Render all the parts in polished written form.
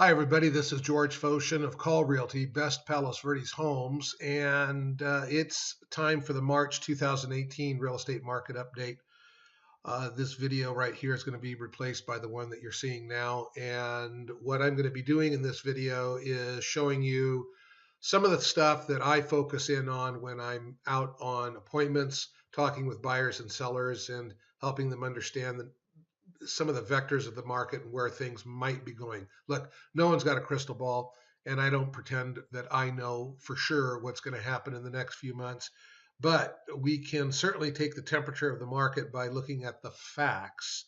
Hi, everybody. This is George Foshin of Call Realty, Best Palos Verdes Homes, and it's time for the March 2018 real estate market update. This video right here is going to be replaced by the one that you're seeing now. And what I'm going to be doing in this video is showing you some of the stuff that I focus in on when I'm out on appointments, talking with buyers and sellers, and helping them understand some of the vectors of the market and where things might be going. Look, no one's got a crystal ball, and I don't pretend that I know for sure what's going to happen in the next few months. But we can certainly take the temperature of the market by looking at the facts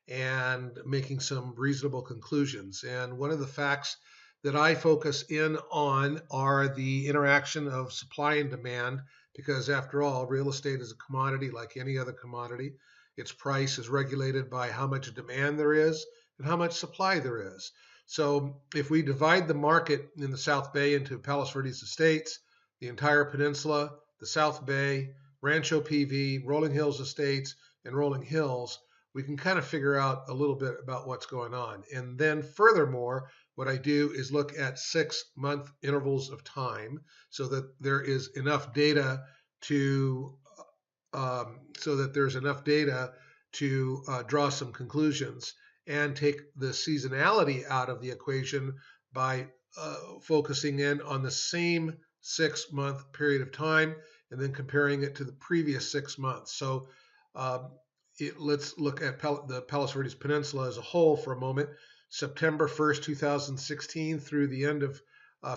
and making some reasonable conclusions. And one of the facts that I focus in on are the interaction of supply and demand, because after all, real estate is a commodity like any other commodity. Its price is regulated by how much demand there is and how much supply there is. So if we divide the market in the South Bay into Palos Verdes Estates, the entire peninsula, the South Bay, Rancho PV, Rolling Hills Estates, and Rolling Hills, we can kind of figure out a little bit about what's going on. And then furthermore, what I do is look at 6-month intervals of time so that there is enough data to draw some conclusions and take the seasonality out of the equation by focusing in on the same 6-month period of time and then comparing it to the previous 6 months. So let's look at the Palos Verdes Peninsula as a whole for a moment. September 1st, 2016 through the end of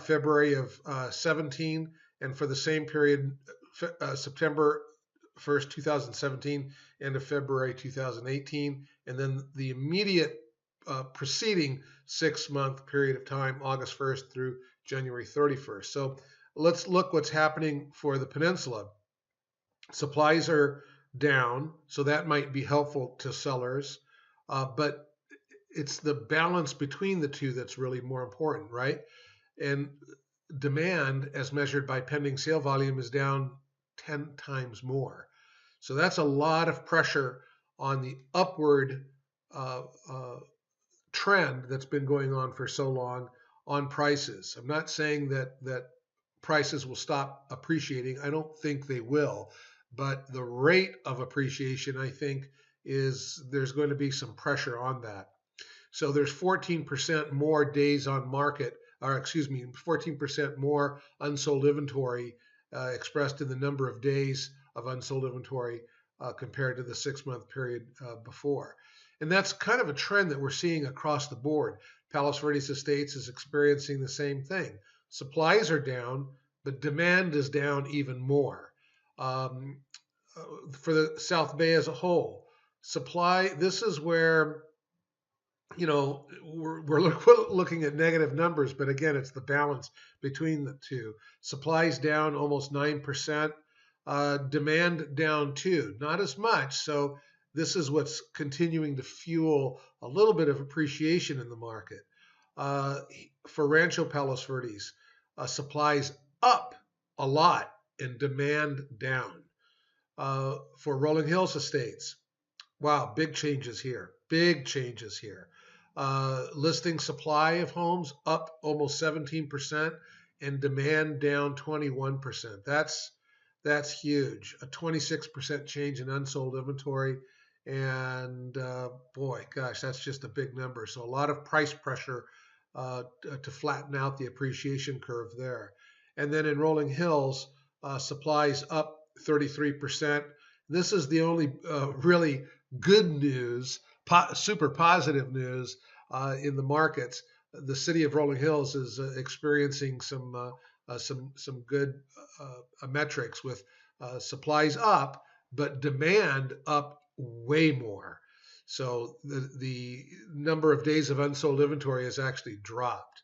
February of 17, and for the same period, September 1st, 2017, end of February 2018, and then the immediate preceding 6-month period of time, August 1st through January 31st. So let's look what's happening for the peninsula. Supplies are down, so that might be helpful to sellers, but it's the balance between the two that's really more important, right? And demand, as measured by pending sale volume, is down 10 times more. So that's a lot of pressure on the upward trend that's been going on for so long on prices. I'm not saying that prices will stop appreciating. I don't think they will. But the rate of appreciation, I think, there's going to be some pressure on that. So there's 14% more days on market, or 14% more unsold inventory expressed in the number of days of unsold inventory compared to the 6-month period before. And that's kind of a trend that we're seeing across the board. Palos Verdes Estates is experiencing the same thing. Supplies are down, but demand is down even more. For the South Bay as a whole, supply, this is where, we're looking at negative numbers, but again, it's the balance between the two. Supplies down almost 9%, demand down too, not as much. So this is what's continuing to fuel a little bit of appreciation in the market. For Rancho Palos Verdes, supplies up a lot and demand down. For Rolling Hills Estates, wow, big changes here. Big changes here. Listing supply of homes up almost 17% and demand down 21%. That's huge. A 26% change in unsold inventory. And boy, gosh, that's just a big number. So a lot of price pressure to flatten out the appreciation curve there. And then in Rolling Hills, supplies up 33%. This is the only really good news, super positive news in the markets. The city of Rolling Hills is experiencing some good metrics with supplies up, but demand up way more. So the number of days of unsold inventory has actually dropped.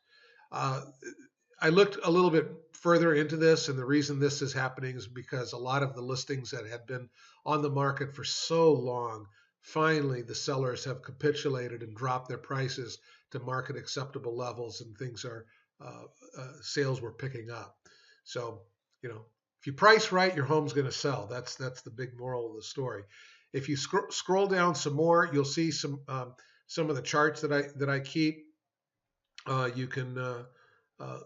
I looked a little bit further into this, and the reason this is happening is because a lot of the listings that had been on the market for so long, finally the sellers have capitulated and dropped their prices to market acceptable levels, and things are sales were picking up. So, if you price right, your home's going to sell. That's the big moral of the story. If you scroll down some more, you'll see some of the charts that I keep. You can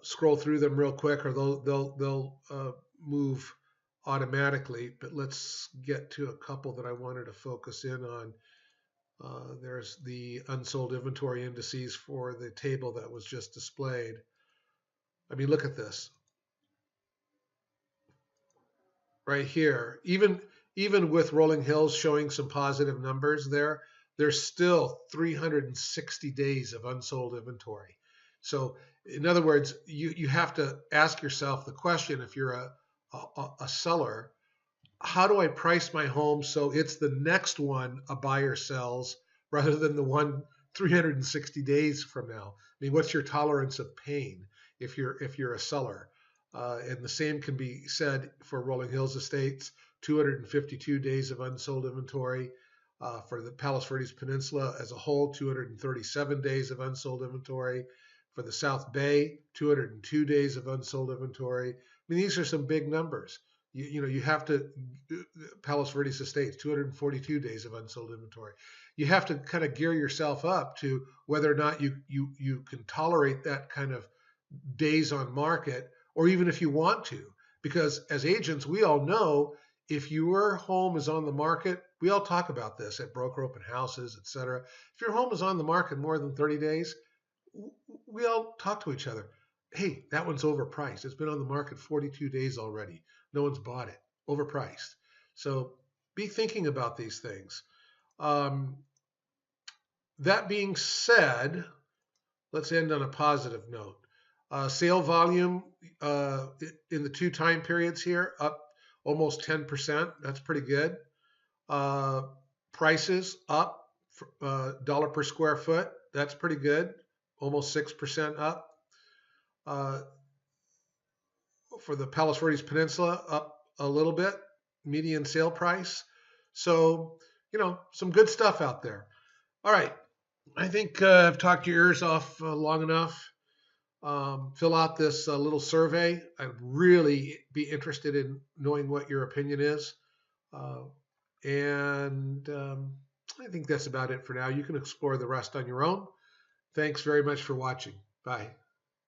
scroll through them real quick, or they'll move automatically. But let's get to a couple that I wanted to focus in on. There's the unsold inventory indices for the table that was just displayed. I mean, look at this right here. Even with Rolling Hills showing some positive numbers there, there's still 360 days of unsold inventory. So, in other words, you have to ask yourself the question, if you're a seller, how do I price my home so it's the next one a buyer sells rather than the one 360 days from now? I mean, what's your tolerance of pain if you're a seller? And the same can be said for Rolling Hills Estates, 252 days of unsold inventory. For the Palos Verdes Peninsula as a whole, 237 days of unsold inventory. For the South Bay, 202 days of unsold inventory. I mean, these are some big numbers. You have to, Palos Verdes Estates, 242 days of unsold inventory. You have to kind of gear yourself up to whether or not you can tolerate that kind of days on market, or even if you want to. Because as agents, we all know if your home is on the market, we all talk about this at broker open houses, etc. If your home is on the market more than 30 days, we all talk to each other. Hey, that one's overpriced. It's been on the market 42 days already. No one's bought it. Overpriced. So be thinking about these things. Um, that being said, let's end on a positive note. Sale volume in the two time periods here up almost 10%. That's pretty good. Uh, Prices up dollar per square foot. That's pretty good. Almost 6% up. Uh, for the Palos Verdes Peninsula, up a little bit. Median sale price. So, some good stuff out there. All right. I think I've talked your ears off long enough. Fill out this little survey. I'd really be interested in knowing what your opinion is. Uh, and I think that's about it for now. You can explore the rest on your own. Thanks very much for watching. Bye.